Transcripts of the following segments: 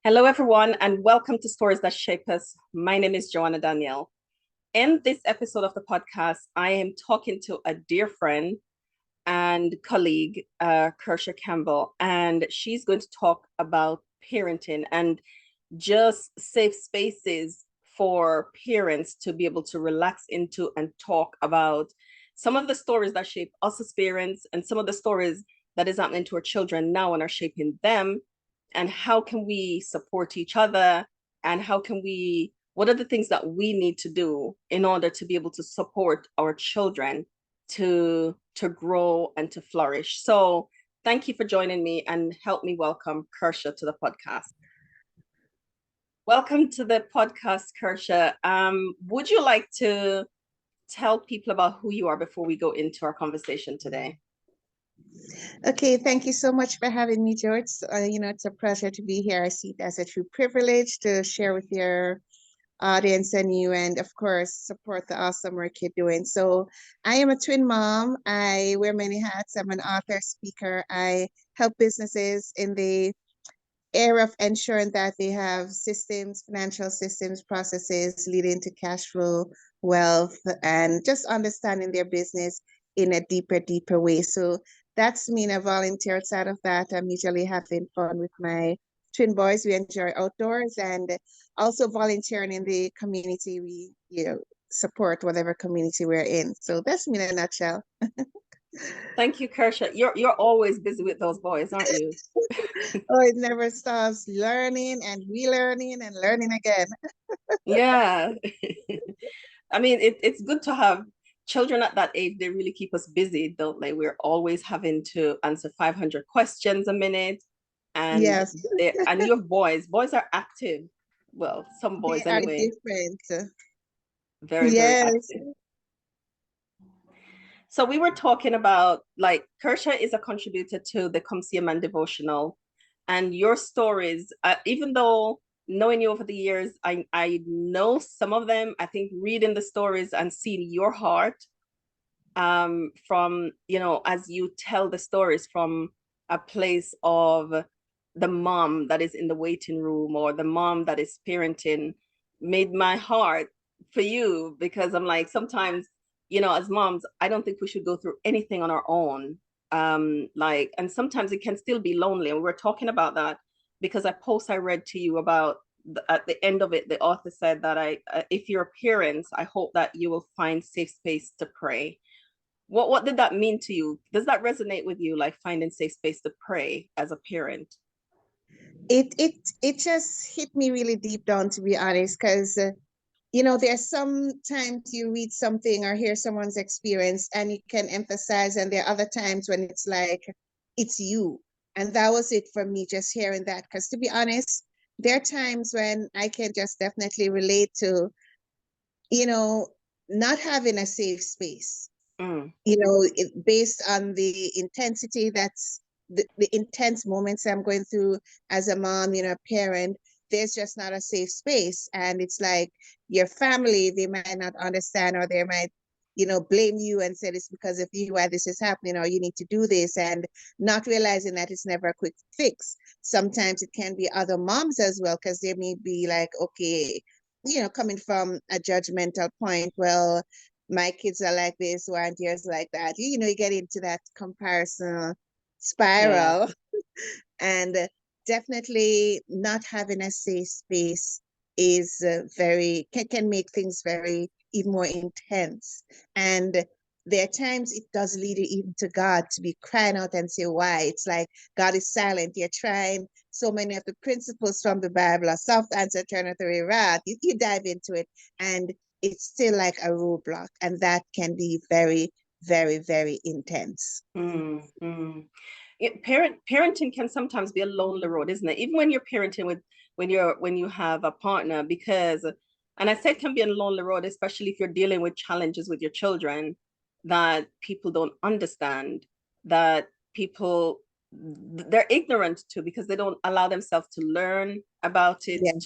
Hello, everyone, and welcome to Stories That Shape Us. My name is Joanna Daniel. In this episode of the podcast, I am talking to a dear friend and colleague, Kirsha Campbell, and she's going to talk about parenting and just safe spaces for parents to be able to relax into and talk about some of the stories that shape us as parents and some of the stories that is happening to our children now and are shaping them, and how can we support each other, and what are the things that we need to do in order to be able to support our children to grow and to flourish. So thank you for joining me, and help me welcome Kirsha to the podcast. Welcome to the podcast, Kirsha. Would you like to tell people about who you are before we go into our conversation today? Okay, thank you so much for having me, George. It's a pleasure to be here. I see it as a true privilege to share with your audience and you, and of course, support the awesome work you're doing. So, I am a twin mom. I wear many hats. I'm an author, speaker. I help businesses in the area of ensuring that they have systems, financial systems, processes leading to cash flow, wealth, and just understanding their business in a deeper way. So that's me in a volunteer side of that. I'm usually having fun with my twin boys. We enjoy outdoors and also volunteering in the community. We support whatever community we're in. So that's me in a nutshell. Thank you, Kirsha. You're always busy with those boys, aren't you? Oh, it never stops learning and relearning and learning again. Yeah. I mean, it's good to have children at that age. They really keep us busy, don't they? We're always having to answer 500 questions a minute. And Yes, you have boys. Boys are active. Well, some they boys are anyway. different. Very, very Yes. active. So we were talking about, like, Kirsha is a contributor to the Come See a Man devotional, and your stories, even though knowing you over the years, I know some of them. I think reading the stories and seeing your heart, from, as you tell the stories from a place of the mom that is in the waiting room, or the mom that is parenting, made my heart for you, because I'm like, sometimes, as moms, I don't think we should go through anything on our own. Like, and sometimes it can still be lonely. And we were talking about that because a post I read to you about, at the end of it, the author said that if you're parents, I hope that you will find safe space to pray. What did that mean to you? Does that resonate with you, like finding safe space to pray as a parent? It just hit me really deep down, to be honest, because there's sometimes you read something or hear someone's experience and you can emphasize, and there are other times when it's like it's you. And that was it for me, just hearing that. Because to be honest, there are times when I can just definitely relate to, you know, not having a safe space. Mm, Based on the intensity the intense moments I'm going through as a mom, parent, there's just not a safe space. And it's like your family, they might not understand, or they might, blame you and say it's because of you why this is happening, or you need to do this, and not realizing that it's never a quick fix. Sometimes it can be other moms as well, because they may be like, okay, coming from a judgmental point, well, my kids are like this, why aren't yours like that? You get into that comparison yeah. spiral. And definitely not having a safe space is can make things very even more intense. And there are times it does lead you even to God to be crying out and say, why? It's like God is silent. You're trying so many of the principles from the Bible, a soft answer turneth away wrath. You dive into it, and it's still like a roadblock. And that can be very, very, very intense. Mm, mm. Parenting can sometimes be a lonely road, isn't it? Even when you're parenting with, when you have a partner, because, and I said it can be a lonely road, especially if you're dealing with challenges with your children that people don't understand, that people, they're ignorant to, because they don't allow themselves to learn about it, Yes.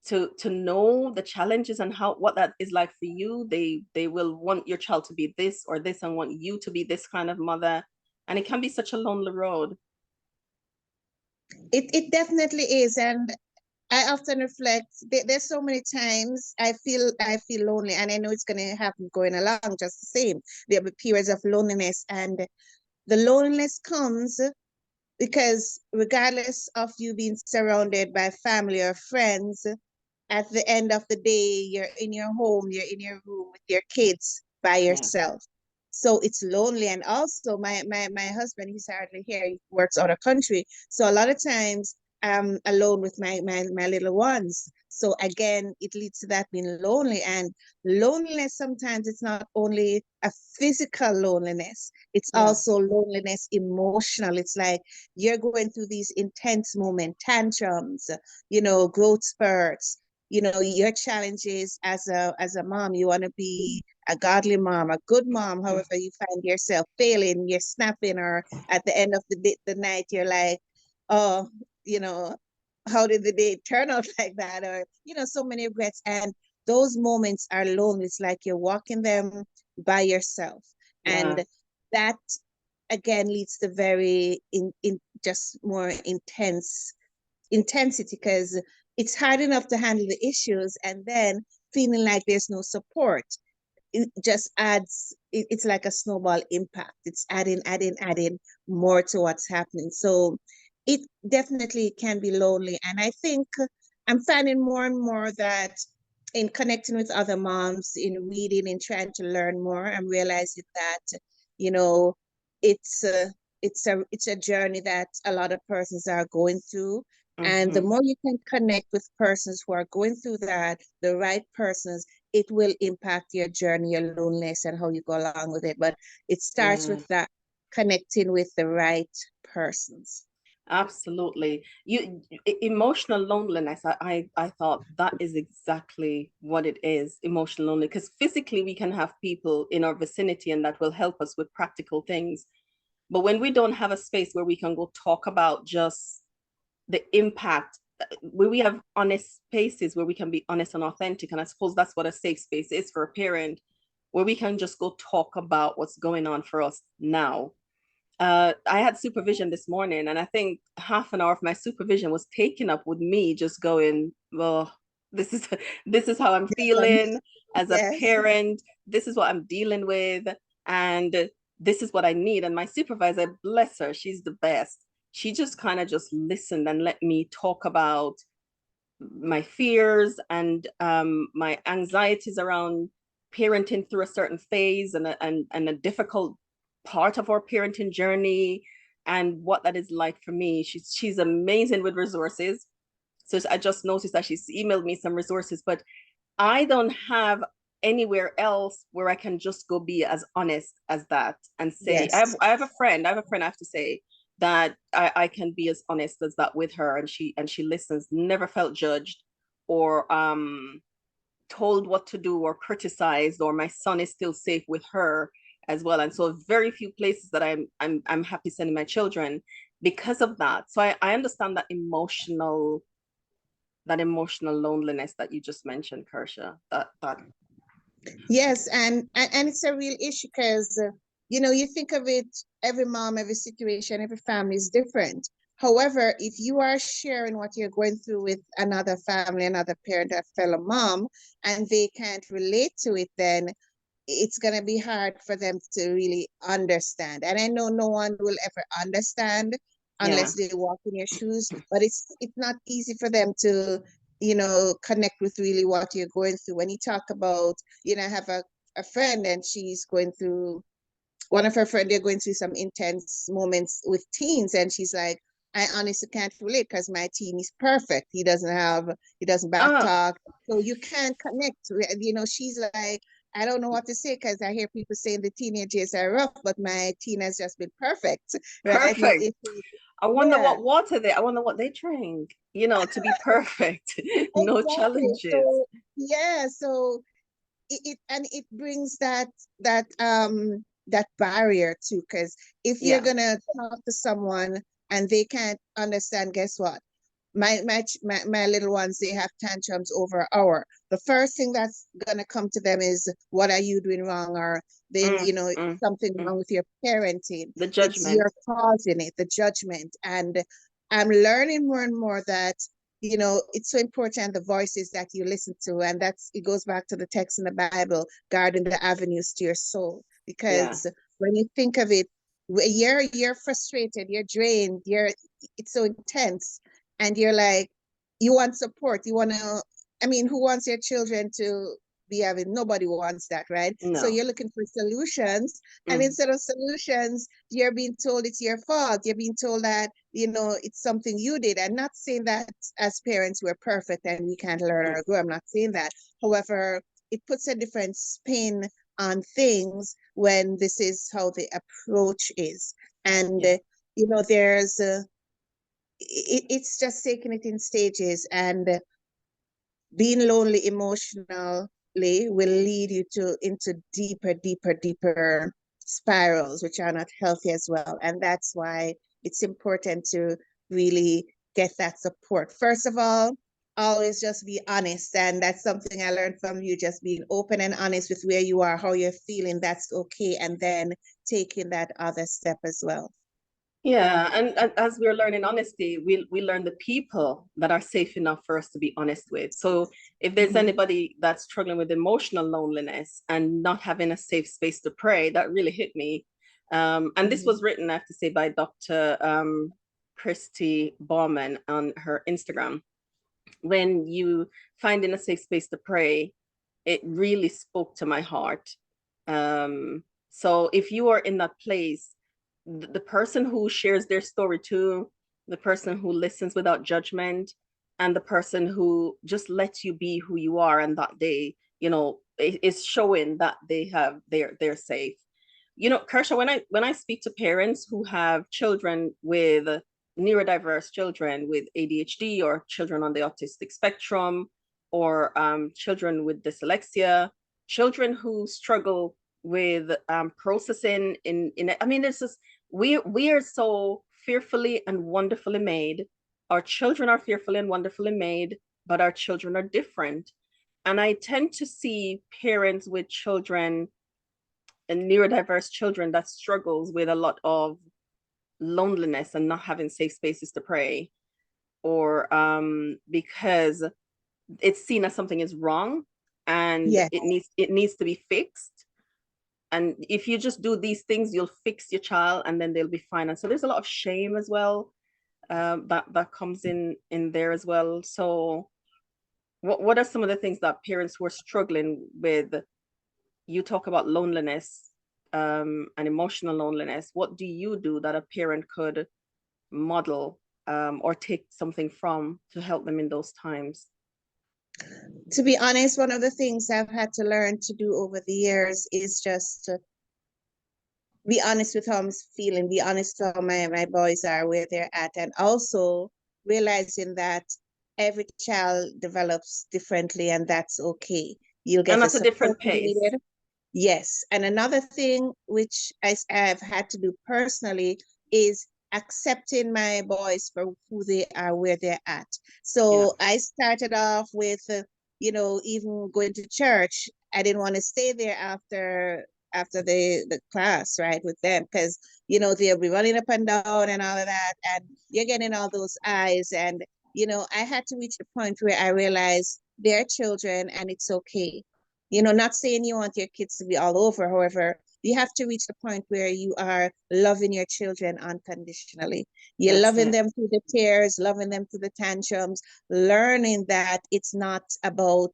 to know the challenges and how, what that is like for you. They will want your child to be this or this, and want you to be this kind of mother, and it can be such a lonely road. It definitely is. And I often reflect, there's so many times I feel lonely, and I know it's gonna happen going along just the same. There'll be periods of loneliness, and the loneliness comes because regardless of you being surrounded by family or friends, at the end of the day, you're in your home, you're in your room with your kids by Yeah. yourself. So it's lonely. And also my husband, he's hardly here, he works out of country. So a lot of times I'm alone with my little ones. So again, it leads to that being lonely. And loneliness sometimes it's not only a physical loneliness, it's Yeah. also loneliness emotional. It's like you're going through these intense moments, tantrums, growth spurts, your challenges as a mom. You want to be a godly mom, a good mom. However, you find yourself failing, you're snapping, or at the end of the night, you're like, oh, you know, how did the day turn out like that? Or, so many regrets. And those moments are lonely. It's like you're walking them by yourself. Yeah. And that again leads to very in just more intensity, because it's hard enough to handle the issues, and then feeling like there's no support, it just adds, it's like a snowball impact. It's adding more to what's happening. So it definitely can be lonely. And I think I'm finding more and more that in connecting with other moms, in reading, in trying to learn more, I'm realizing that, you know, it's a it's a journey that a lot of persons are going through. And the Mm-hmm. more you can connect with persons who are going through that, the right persons, it will impact your journey, your loneliness, and how you go along with it. But it starts Yeah. with that connecting with the right persons. Absolutely. Emotional loneliness, I thought that is exactly what it is, emotional loneliness. Because physically we can have people in our vicinity and that will help us with practical things. But when we don't have a space where we can go talk about just the impact, where we have honest spaces where we can be honest and authentic. And I suppose that's what a safe space is for a parent, where we can just go talk about what's going on for us now. I had supervision this morning, and I think half an hour of my supervision was taken up with me just going, well, this is this is how I'm feeling as a Yes. parent. This is what I'm dealing with, and this is what I need. And my supervisor, bless her, she's the best. She just kind of just listened and let me talk about my fears and my anxieties around parenting through a certain phase and a difficult part of our parenting journey and what that is like for me. She's amazing with resources. So I just noticed that she's emailed me some resources, but I don't have anywhere else where I can just go be as honest as that and say, Yes. I have a friend, I have to say that I can be as honest as that with her, and she listens, never felt judged or told what to do or criticized, or my son is still safe with her as well. And so very few places that I'm happy sending my children because of that. So I understand that emotional loneliness that you just mentioned, Kirsha. That Yes, and it's a real issue because you think of it, every mom, every situation, every family is different. However, if you are sharing what you're going through with another family, another parent, a fellow mom, and they can't relate to it, then it's going to be hard for them to really understand. And I know no one will ever understand yeah. unless they walk in your shoes, but it's not easy for them to, connect with really what you're going through. When you talk about, I have a friend, and she's going through, one of her friends, they're going through some intense moments with teens, and she's like, I honestly can't relate because my teen is perfect. He doesn't Ah, backtalk. So you can't connect. She's like, I don't know what to say because I hear people saying the teenage years are rough, but my teen has just been perfect, right? No perfect. issues. Yeah, I wonder what they drink, to be perfect. No exactly. challenges. So yeah, so it brings that barrier too, because if you're Yeah. gonna talk to someone and they can't understand, guess what, my little ones, they have tantrums over an hour. The first thing that's gonna come to them is, what are you doing wrong? Or then, Mm, mm, something mm. wrong with your parenting. The It's judgment. you're causing it, the judgment. And I'm learning more and more that, it's so important the voices that you listen to. And it goes back to the text in the Bible, guarding the avenues to your soul. Yeah. Because when you think of it, you're frustrated, you're drained, it's so intense. And you're like, you want support. Who wants their children to be having, nobody wants that, right? So No. you're looking for solutions. And Mm. instead of solutions, you're being told it's your fault. You're being told that, it's something you did. I'm not saying that as parents we're perfect and we can't learn Mm. or grow. I'm not saying that. However, it puts a different spin on things when this is how the approach is. And, Yeah. there's, it's just taking it in stages. And being lonely emotionally will lead you into deeper spirals, which are not healthy as well. And that's why it's important to really get that support. First of all, always just be honest. And that's something I learned from you, just being open and honest with where you are, how you're feeling. That's okay. And then taking that other step as well. Yeah, and as we're learning honesty, we learn the people that are safe enough for us to be honest with. So if there's Mhm. anybody that's struggling with emotional loneliness and not having a safe space to pray, that really hit me. And this Mhm. was written, I have to say, by Dr. Christy Bauman on her Instagram. When you find in a safe space to pray, it really spoke to my heart. So if you are in that place, the person who shares their story too, the person who listens without judgment, and the person who just lets you be who you are, and that they, is showing that they're safe. Kirsha, when I speak to parents who have children with neurodiverse children with ADHD or children on the autistic spectrum or children with dyslexia, children who struggle with processing it's just we are so fearfully and wonderfully made. Our children are fearfully and wonderfully made, but our children are different. And I tend to see parents with children and neurodiverse children that struggles with a lot of loneliness and not having safe spaces to pray, or because it's seen as something is wrong and Yes. it needs to be fixed. And if you just do these things, you'll fix your child and then they'll be fine. And so there's a lot of shame as well, that comes in there as well. So what are some of the things that parents who are struggling with, you talk about loneliness, and emotional loneliness, what do you do that a parent could model, or take something from to help them in those times? To be honest, one of the things I've had to learn to do over the years is just to be honest with how I'm feeling, be honest with how my boys are, where they're at, and also realizing that every child develops differently and that's okay. You'll get And the at a support different you pace. needed. Yes. And another thing which I've had to do personally is accepting my boys for who they are, where they're at. Yeah. So I started off with, even going to church. I didn't want to stay there after the class, right, with them, because they'll be running up and down and all of that, and you're getting all those eyes. And I had to reach the point where I realized they're children and it's okay. Not saying you want your kids to be all over. However, you have to reach the point where you are loving your children unconditionally. You're That's loving it. them through the tears, loving them through the tantrums, learning that it's not about,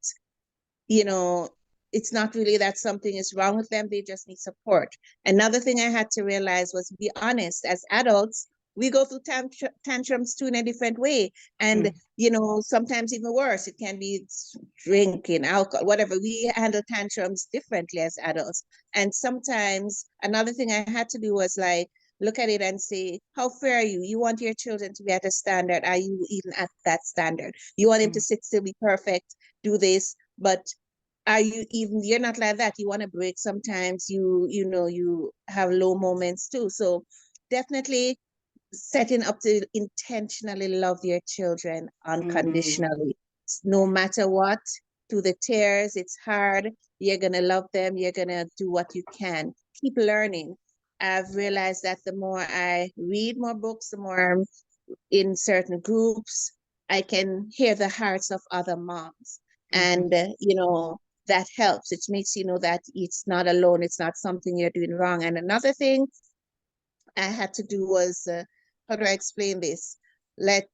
you know, it's not really that something is wrong with them. They just need support. Another thing I had to realize was be honest. As adults, we go through tantrums too in a different way. And, Mm. sometimes even worse. It can be drinking, alcohol, whatever. We handle tantrums differently as adults. And sometimes another thing I had to do was like, look at it and say, how fair are you? You want your children to be at a standard. Are you even at that standard? You want him to Mm. sit still, be perfect, do this, but you're not like that. You want to break sometimes. You have low moments too. So definitely setting up to intentionally love your children Mm. unconditionally, no matter what. Through the tears, it's hard. You're gonna love them. You're gonna do what you can. Keep learning. I've realized that the more I read more books, the more in certain groups, I can hear the hearts of other moms. And, that helps. It makes you know that it's not alone. It's not something you're doing wrong. And another thing I had to do was, how do I explain this? Let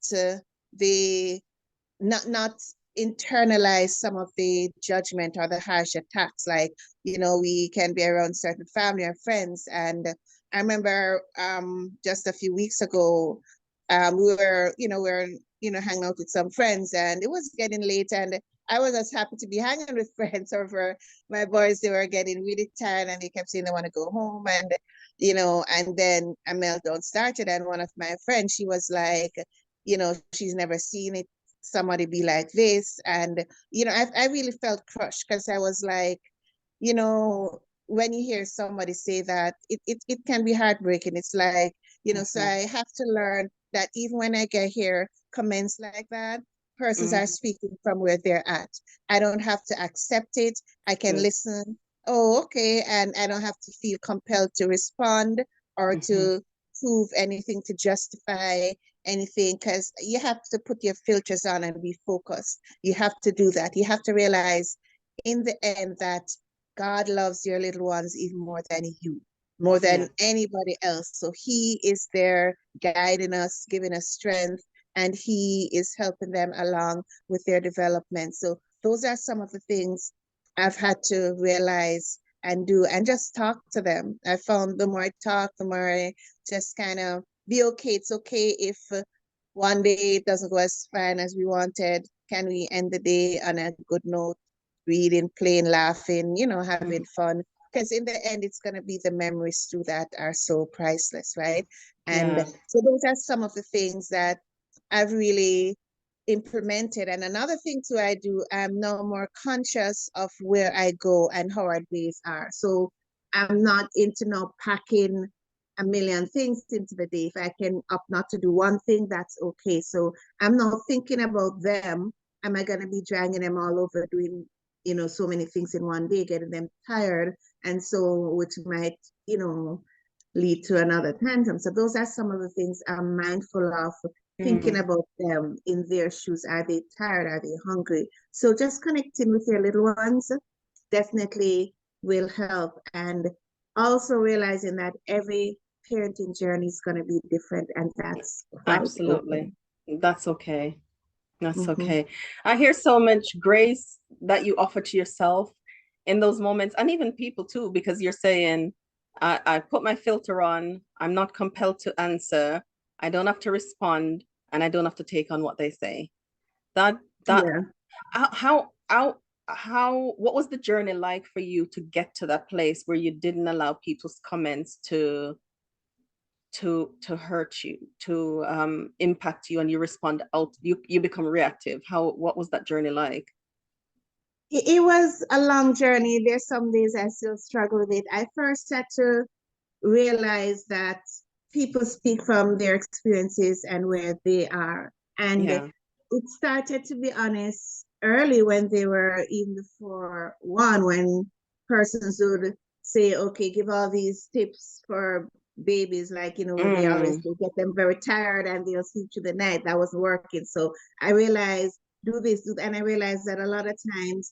the not internalize some of the judgment or the harsh attacks. Like, we can be around certain family or friends. And I remember just a few weeks ago, we were hanging out with some friends, and it was getting late, and I was just happy to be hanging with friends over my boys. They were getting really tired and they kept saying they want to go home. And then a meltdown started. And one of my friends, she was like, she's never seen it, somebody be like this. And, I really felt crushed, because I was like, when you hear somebody say that, it can be heartbreaking. It's like, so I have to learn that even when I get here comments like that, persons are speaking from where they're at. I don't have to accept it. I can listen. Oh, okay. And I don't have to feel compelled to respond or to prove anything, to justify anything, because you have to put your filters on and be focused. You have to do that. You have to realize in the end that God loves your little ones even more than you, more than anybody else. So he is there guiding us, giving us strength, and he is helping them along with their development. So those are some of the things I've had to realize and do, and just talk to them. I found the more I talk, the more I just kind of be okay. It's okay if one day it doesn't go as fine as we wanted. Can we end the day on a good note, reading, playing, laughing, having fun? Because in the end, it's going to be the memories through that are so priceless, right? And so those are some of the things that I've really implemented. And another thing too, I'm now more conscious of where I go and how our days are. So I'm not into now packing a million things into the day. If I can opt not to do one thing, that's okay. So I'm not thinking about them. Am I going to be dragging them all over doing, so many things in one day, getting them tired? And so, which might, lead to another tantrum. So those are some of the things I'm mindful of, thinking about them in their shoes. Are they tired? Are they hungry? So just connecting with your little ones definitely will help. And also realizing that every parenting journey is going to be different, and that's quite Absolutely. okay. That's okay. That's okay. I hear so much grace that you offer to yourself in those moments, and even people too, because you're saying, I put my filter on, I'm not compelled to answer, I don't have to respond, and I don't have to take on what they say. That Yeah. what was the journey like for you to get to that place where you didn't allow people's comments to hurt you, to impact you, and you respond out, you become reactive? What was that journey like? It was a long journey. There's some days I still struggle with it. I first had to realize that people speak from their experiences and where they are. And Yeah. it started, to be honest, early, when they were even before one, when persons would say, okay, give all these tips for babies, like, they always get them very tired and they'll sleep through the night. That wasn't working. So I realized, do this, do that. And I realized that a lot of times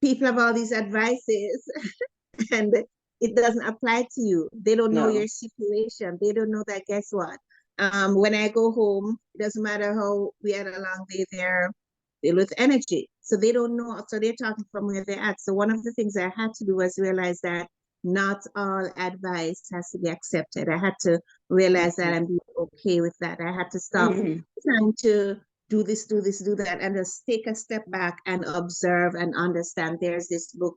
people have all these advices and it doesn't apply to you. They don't know No. your situation. They don't know that, guess what? When I go home, it doesn't matter how we had a long day there, they're with energy. So they don't know. So they're talking from where they're at. So one of the things I had to do was realize that not all advice has to be accepted. I had to realize that and be okay with that. I had to stop trying to do this, do this, do that, and just take a step back and observe and understand. There's this book,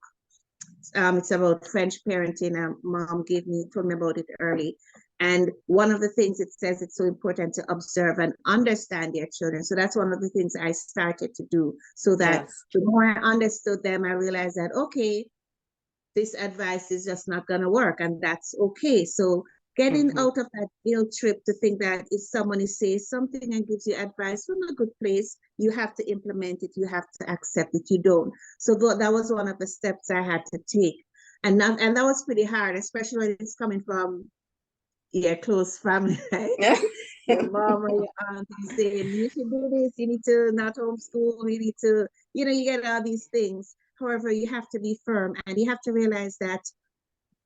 it's about French parenting. Mom told me about it early. And one of the things it says, it's so important to observe and understand their children. So that's one of the things I started to do, so that Yes. the more I understood them, I realized that, okay, this advice is just not going to work, and that's okay. So getting out of that guilt trip to think that if someone says something and gives you advice from a good place, you have to implement it, you have to accept it. You don't. So that was one of the steps I had to take. And that was pretty hard, especially when it's coming from your close family, right? your mom or your aunt is saying, you should do this, you need to not homeschool, you need to, you get all these things. However, you have to be firm and you have to realize that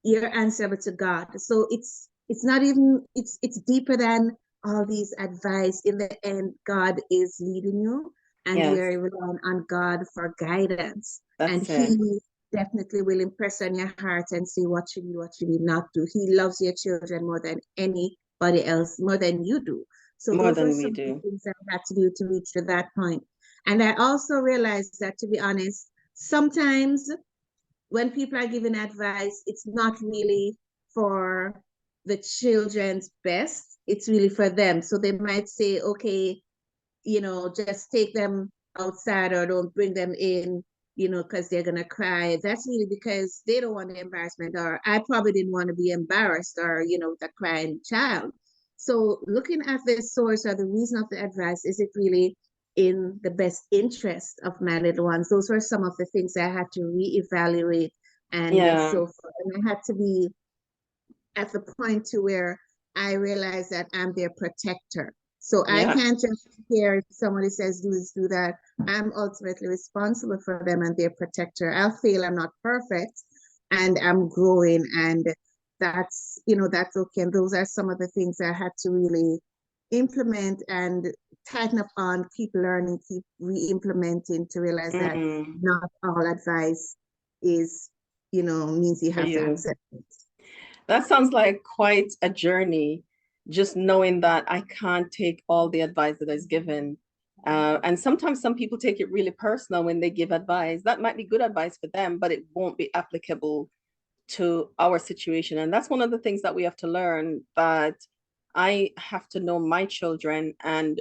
you're answerable to God. So it's not even it's deeper than all these advice. In the end, God is leading you, and Yes, you're relying on God for guidance. And that's it. He definitely will impress on your heart and say what you need not do. He loves your children more than anybody else, more than you do. So More those are than we some of the do. things I had to do to reach to that point. And I also realized that, to be honest, sometimes when people are giving advice, it's not really for the children's best. It's really for them. So they might say, okay, just take them outside or don't bring them in, because they're going to cry. That's really because they don't want the embarrassment, or I probably didn't want to be embarrassed, or, the crying child. So looking at the source or the reason of the advice, is it really in the best interest of my little ones? Those were some of the things I had to reevaluate and Yeah, so forth. And I had to be at the point to where I realize that I'm their protector. So I yeah, can't just hear if somebody says do this, do that. I'm ultimately responsible for them and their protector. I'll fail, I'm not perfect, and I'm growing, and that's okay. And those are some of the things I had to really implement and tighten up on, keep learning, keep re-implementing, to realize that mm, not all advice is, means you for have to you. accept it. That sounds like quite a journey, just knowing that I can't take all the advice that is given. And sometimes some people take it really personal when they give advice. That might be good advice for them, but it won't be applicable to our situation. And that's one of the things that we have to learn, that I have to know my children and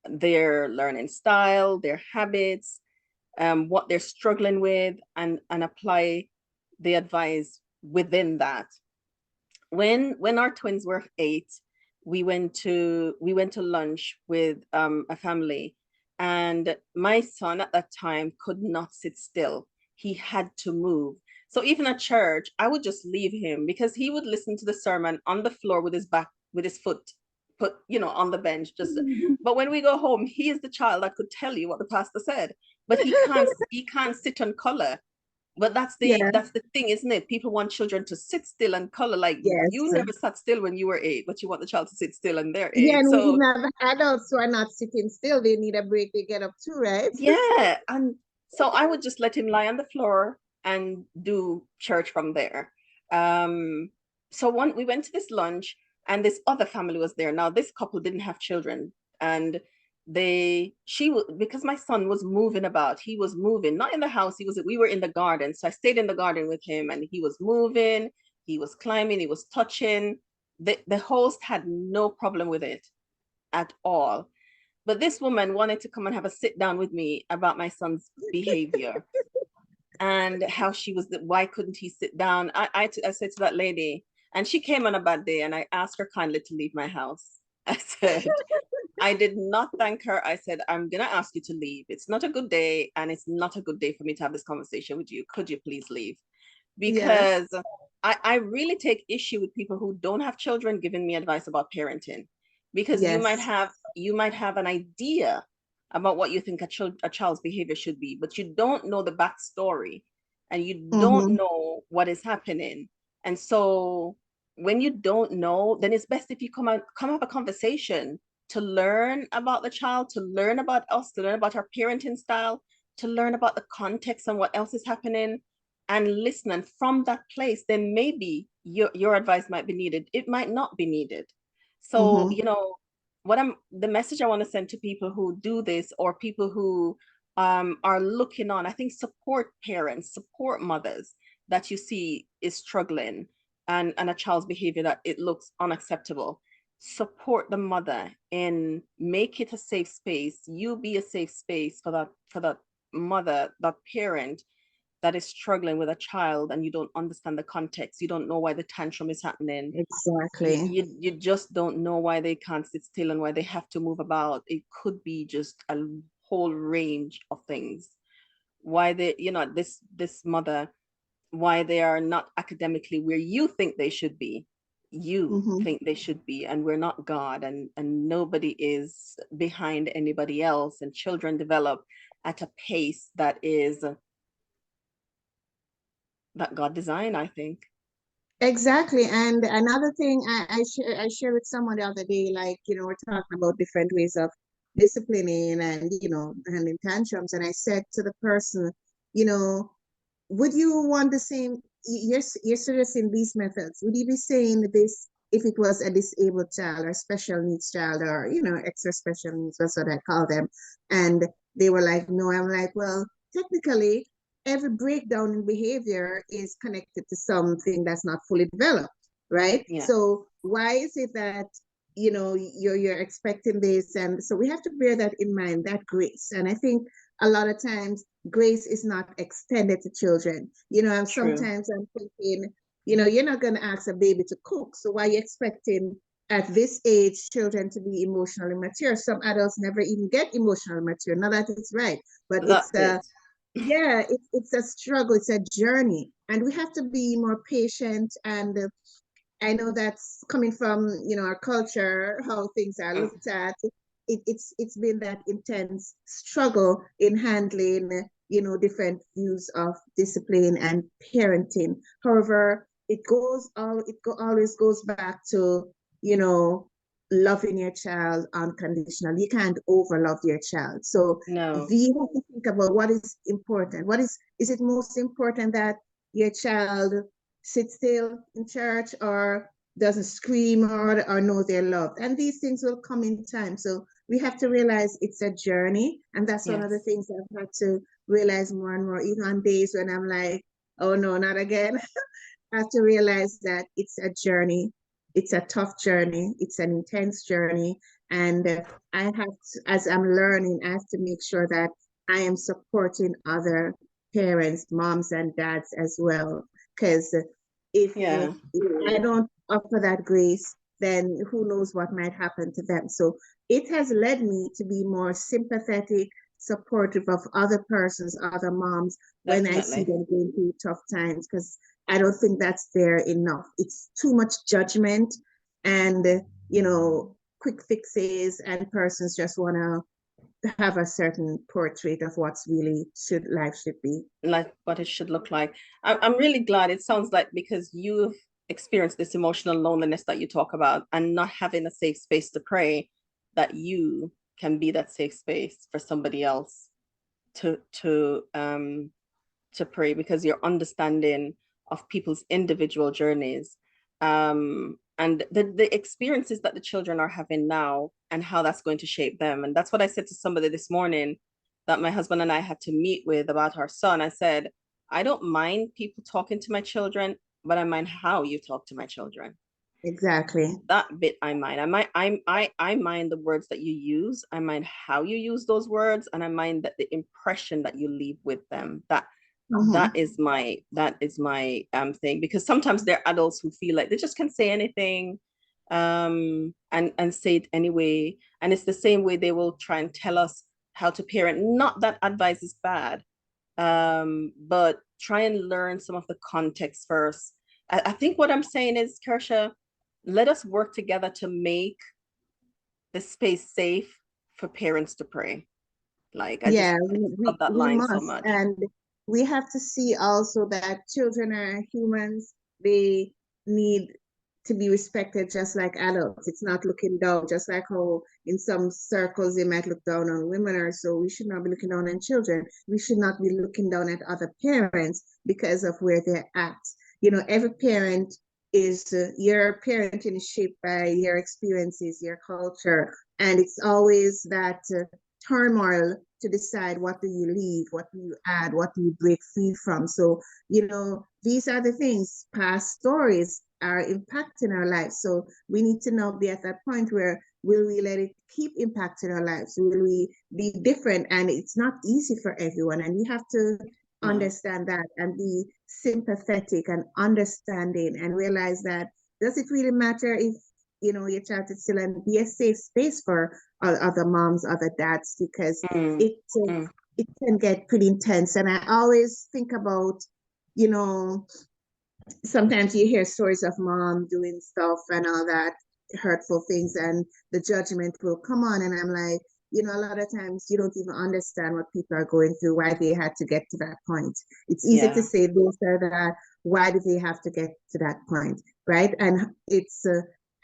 their learning style, their habits, what they're struggling with, and apply the advice within that. When our twins were 8, we went to lunch with a family, and my son at that time could not sit still. He had to move. So even at church, I would just leave him because he would listen to the sermon on the floor with his back, with his foot put, on the bench. Just, but when we go home, he is the child that could tell you what the pastor said, but he can't sit and color. But that's the Yeah, that's the thing, isn't it? People want children to sit still and color. Like, yes. you never sat still when you were 8, but you want the child to sit still and they're Yeah, 8. and we So even have adults who are not sitting still. They need a break. They get up too, right? yeah, and so I would just let him lie on the floor and do church from there. Um, so we went to this lunch, and this other family was there. Now this couple didn't have children, and she was, because my son was moving about. He was moving, not in the house. We were in the garden, so I stayed in the garden with him, and he was moving, he was climbing, he was touching. The host had no problem with it at all, but this woman wanted to come and have a sit down with me about my son's behavior and how why couldn't he sit down? I said to that lady, and she came on a bad day, and I asked her kindly to leave my house. I said, I did not thank her. I said, I'm going to ask you to leave. It's not a good day, and it's not a good day for me to have this conversation with you. Could you please leave? Yes, Because I really take issue with people who don't have children giving me advice about parenting, because you might yes. have an idea about what you think a child's behavior should be, but you don't know the backstory, and you don't Mm-hmm. know what is happening. And so when you don't know, then it's best if you come have a conversation to learn about the child, to learn about us, to learn about our parenting style, to learn about the context and what else is happening, and listen. And from that place, then maybe your advice might be needed. It might not be needed. So, Mm-hmm. the message I want to send to people who do this, or people who are looking on, I think, support parents, support mothers that you see is struggling, and a child's behavior that it looks unacceptable. Support the mother and make it a safe space. You be a safe space for that mother, that parent that is struggling with a child, and you don't understand the context. You don't know why the tantrum is happening. you, Exactly. you, you just don't know why they can't sit still and why they have to move about. It could be just a whole range of things. Why this mother, why they are not academically where you think they should be. you Mm-hmm. think they should be, and we're not God, and nobody is behind anybody else, and children develop at a pace that is that God designed, I think. Exactly. And another thing I shared with someone the other day, like, we're talking about different ways of disciplining and, handling tantrums. And I said to the person, you know, would you want the same? You're suggesting these methods. Would you be saying this if it was a disabled child or special needs child or, extra special needs, that's what I call them. And they were like, no. I'm like, well, technically, every breakdown in behavior is connected to something that's not fully developed, right? Yeah. So why is it that you're expecting this? And so we have to bear that in mind, that grace. And I think a lot of times grace is not extended to children. And True. sometimes I'm thinking, you're not going to ask a baby to cook. So why are you expecting at this age children to be emotionally mature? Some adults never even get emotionally mature. Not that it's right, but That's it. yeah, it's a struggle. It's a journey. And we have to be more patient. And I know that's coming from, our culture, how things are Mm. looked at. It's been that intense struggle in handling, different views of discipline and parenting. However, always goes back to, you know, loving your child unconditionally. You can't overlove your child. So No. we have to think about what is important. Is it most important that your child sit still in church or doesn't scream or know they're loved? And these things will come in time. So we have to realize it's a journey. And that's one of the Yes. things I've had to realize more and more, even on days when I'm like, oh no, not again. I have to realize that it's a journey. It's a tough journey. It's an intense journey. And I have to, as I'm learning, I have to make sure that I am supporting other parents, moms and dads as well. Because Yeah. if I don't offer that grace, then who knows what might happen to them. So it has led me to be more sympathetic, supportive of other persons, other moms, when I see Definitely. them going through tough times, because I don't think that's fair enough. It's too much judgment and, quick fixes, and persons just want to have a certain portrait of what's really life should be. Like what it should look like. I'm really glad. It sounds like because you've experienced this emotional loneliness that you talk about and not having a safe space to pray, that you can be that safe space for somebody else to to um to pray, because you're understanding of people's individual journeys, and the experiences that the children are having now and how that's going to shape them. And that's what I said to somebody this morning that my husband and I had to meet with about our son. I said, I don't mind people talking to my children, but I mind how you talk to my children. Exactly. That bit I mind. I mind the words that you use. I mind how you use those words, and I mind that the impression that you leave with them. Mm-hmm. That is my thing, because sometimes there are adults who feel like they just can say anything, and say it anyway, and it's the same way they will try and tell us how to parent. Not that advice is bad, but try and learn some of the context first. I think what I'm saying is, Kirsha, let us work together to make the space safe for parents to pray. Like Yeah, I just love that we line so must. much. And we have to see also that children are humans. They need to be respected just like adults. It's not looking down, just like how in some circles they might look down on women or so. We should not be looking down on children. We should not be looking down at other parents because of where they're at. Every parent is, your parenting is shaped by your experiences, your culture, and it's always that turmoil to decide what do you leave, what do you add, what do you break free from. So, these are the things, past stories are impacting our lives. So we need to now be at that point where will we let it keep impacting our lives? Will we be different? And it's not easy for everyone. And we have to No. understand that and be sympathetic and understanding and realize that does it really matter if your child is still and be a safe space for other moms, other dads, because Mm, it mm, it can get pretty intense. And I always think about, you know, sometimes you hear stories of mom doing stuff and all that hurtful things, and the judgment will come on. And I'm like, a lot of times you don't even understand what people are going through, why they had to get to that point. It's easy to Yeah, say this or that. Why did they have to get to that point? Right. And it's,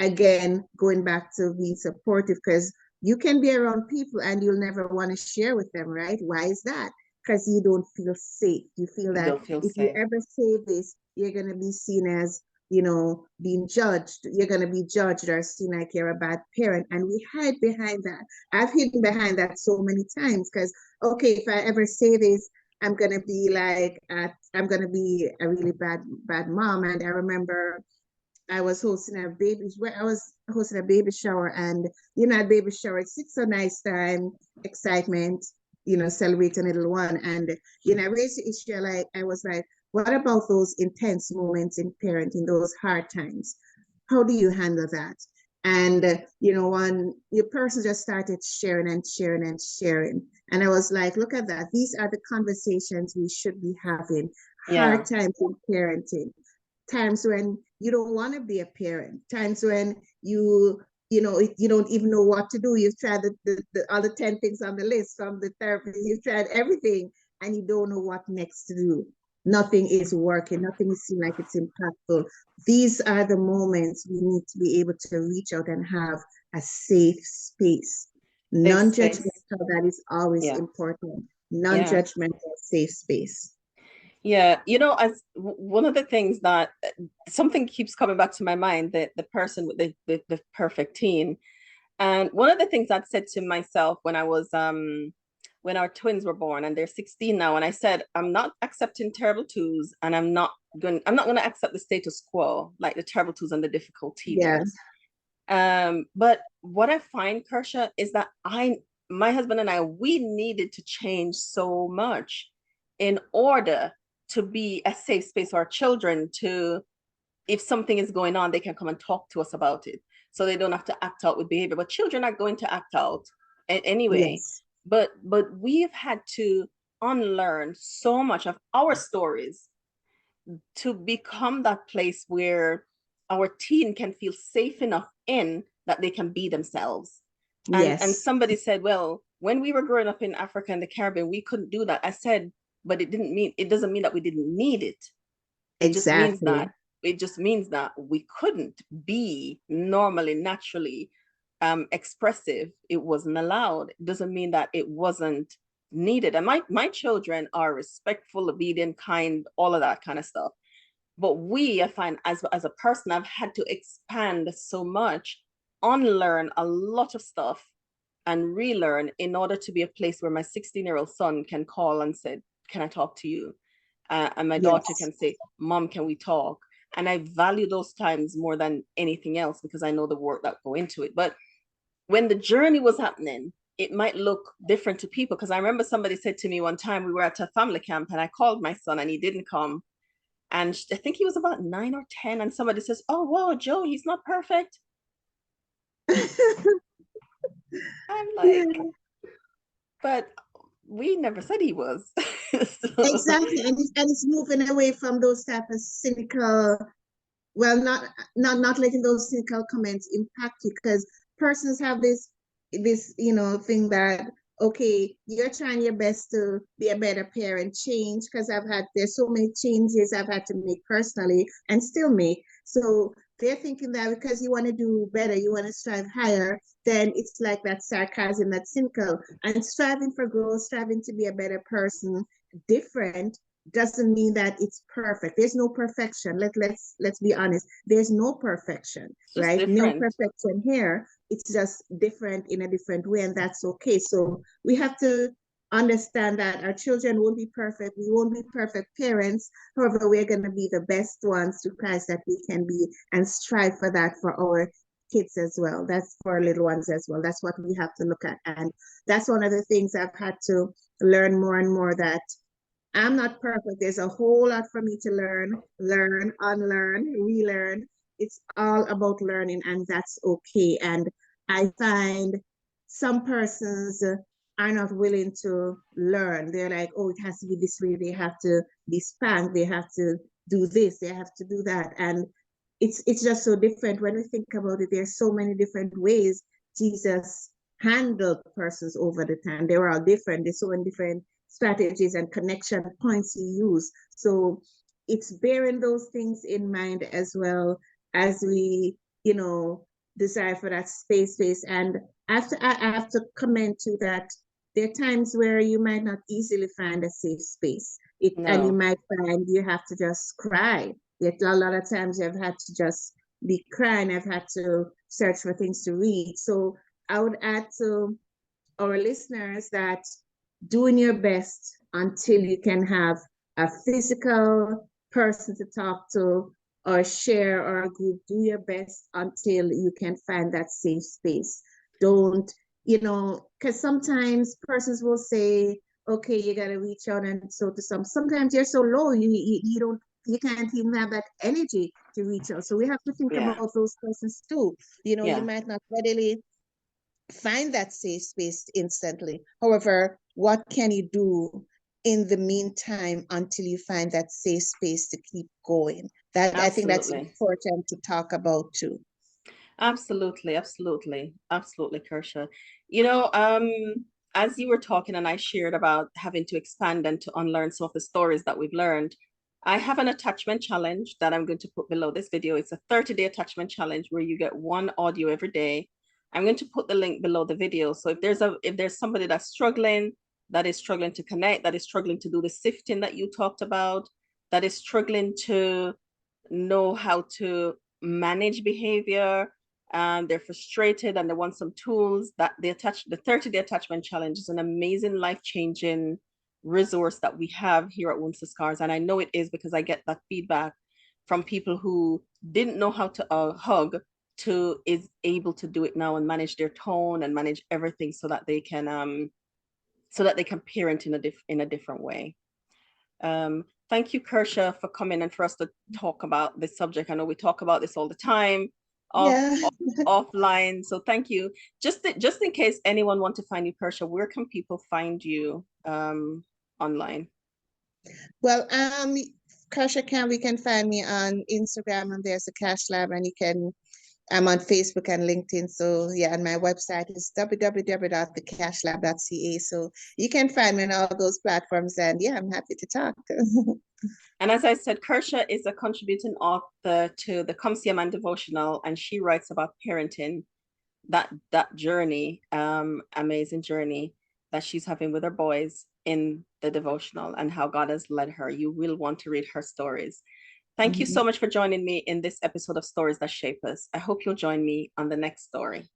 again, going back to being supportive, because you can be around people and you'll never want to share with them. Right. Why is that? Because you don't feel safe. You feel you that don't feel if you safe. ever say this, you're going to be seen as, being judged. You're going to be judged or seen like you're a bad parent. And we hide behind that. I've hidden behind that so many times because, okay, if I ever say this, I'm going to be like, I'm going to be a really bad mom. And I remember I was hosting a baby shower, and at baby shower, it's a nice time, excitement, celebrating a little one. And I raised the issue, like I was like, what about those intense moments in parenting, those hard times? How do you handle that? And one your person just started sharing and sharing and sharing. And I was like, look at that. These are the conversations we should be having. Yeah, Hard times in parenting, times when you don't want to be a parent, times when you don't even know what to do. You've tried the other 10 things on the list from the therapist, you've tried everything, and you don't know what next to do. Nothing is working, nothing is seeming like it's impactful. These are the moments we need to be able to reach out and have a safe space. safe space. Non-judgmental, that is always Yeah, important. yeah. Non-judgmental, safe space. Yeah, as one of the things that something keeps coming back to my mind, that the person with the perfect teen. And one of the things I'd said to myself when our twins were born, and they're 16 now, and I said, I'm not accepting terrible twos, and I'm not going to accept the status quo, like the terrible twos and the difficult teeners. Yes, But what I find, Kirsha, is that my husband and I, we needed to change so much in order to be a safe space for our children to, if something is going on, they can come and talk to us about it. So they don't have to act out with behavior. But children are going to act out anyway. yes, But we've had to unlearn so much of our stories to become that place where our teen can feel safe enough in that they can be themselves. And yes. somebody said, well, when we were growing up in Africa and the Caribbean, we couldn't do that. I said, but it doesn't mean that we didn't need it. It just means Exactly. that we couldn't be normally, naturally expressive. It wasn't allowed. It doesn't mean that it wasn't needed. And my children are respectful, obedient, kind, all of that kind of stuff. But I find, as a person, I've had to expand so much, unlearn a lot of stuff and relearn in order to be a place where my 16-year-old son can call and say, can I talk to you? And my daughter Yes, can say, Mom, can we talk? And I value those times more than anything else because I know the work that go into it. But when the journey was happening, it might look different to people. Because I remember somebody said to me one time, we were at a family camp and I called my son and he didn't come. And I think he was about 9 or 10. And somebody says, oh, wow, Joe, he's not perfect. I'm like, yeah, but we never said he was. So, exactly. And it's moving away from those type of cynical, well, not letting those cynical comments impact you, because persons have this thing that, okay, you're trying your best to be a better parent, change, because there's so many changes I've had to make personally and still make. So they're thinking that because you want to do better, you want to strive higher, then it's like that sarcasm, that cynical. And striving for growth, striving to be a better person, different, doesn't mean that it's perfect. There's no perfection. Let's be honest. There's no perfection, it's just right? No different. perfection here. It's just different in a different way, and that's okay. So we have to understand that our children won't be perfect. We won't be perfect parents. However, we're going to be the best ones to Christ that we can be, and strive for that for our kids as well. That's for our little ones as well. That's what we have to look at. And that's one of the things I've had to learn more and more, that I'm not perfect. There's a whole lot for me to learn, unlearn, relearn. It's all about learning, and that's okay. And I find some persons are not willing to learn. They're like, oh, it has to be this way. They have to be spanked. They have to do this, they have to do that. And it's just so different when we think about it. There's so many different ways Jesus handled persons over the time. They were all different. There's so many different strategies and connection points he used. So it's bearing those things in mind as well as we, desire for that space. And I have to comment to that there are times where you might not easily find a safe space. And you No. might find you have to just cry. Yet a lot of times you've had to just be crying. I've had to search for things to read. So I would add to our listeners that doing your best until you can have a physical person to talk to or share or a group. Do your best until you can find that safe space. Don't, because sometimes persons will say, okay, you got to reach out and so to sometimes you're so low, you can't even have that energy to reach out. So we have to think Yeah. about those persons too. You Yeah. might not readily find that safe space instantly. However, what can you do in the meantime until you find that safe space to keep going? I think that's Absolutely. important to talk about too. Absolutely, absolutely, absolutely, Kirsha. As you were talking and I shared about having to expand and to unlearn some of the stories that we've learned, I have an attachment challenge that I'm going to put below this video. It's a 30-day attachment challenge where you get one audio every day. I'm going to put the link below the video. So if there's somebody that's struggling, that is struggling to connect, that is struggling to do the sifting that you talked about, that is struggling to know how to manage behavior, they're frustrated and they want some tools, that the 30-day attachment challenge is an amazing life-changing resource that we have here at Wounds to Scars. And I know it is because I get that feedback from people who didn't know how to hug to is able to do it now and manage their tone and manage everything so that they can parent in a different way. Thank you, Kirsha, for coming and for us to talk about this subject. I know we talk about this all the time offline. So thank you. Just in case anyone want to find you, Kirsha, where can people find you online? Well, Kirsha Campbel, we can find me on Instagram and there's a Cash Lab, and I'm on Facebook and LinkedIn. So yeah, and my website is www.thecashlab.ca. So you can find me on all those platforms, and yeah, I'm happy to talk. And as I said, Kirsha is a contributing author to the Come See a Man devotional, and she writes about parenting, that journey, amazing journey that she's having with her boys in the devotional and how God has led her. You will want to read her stories. Thank you so much for joining me in this episode of Stories That Shape Us. I hope you'll join me on the next story.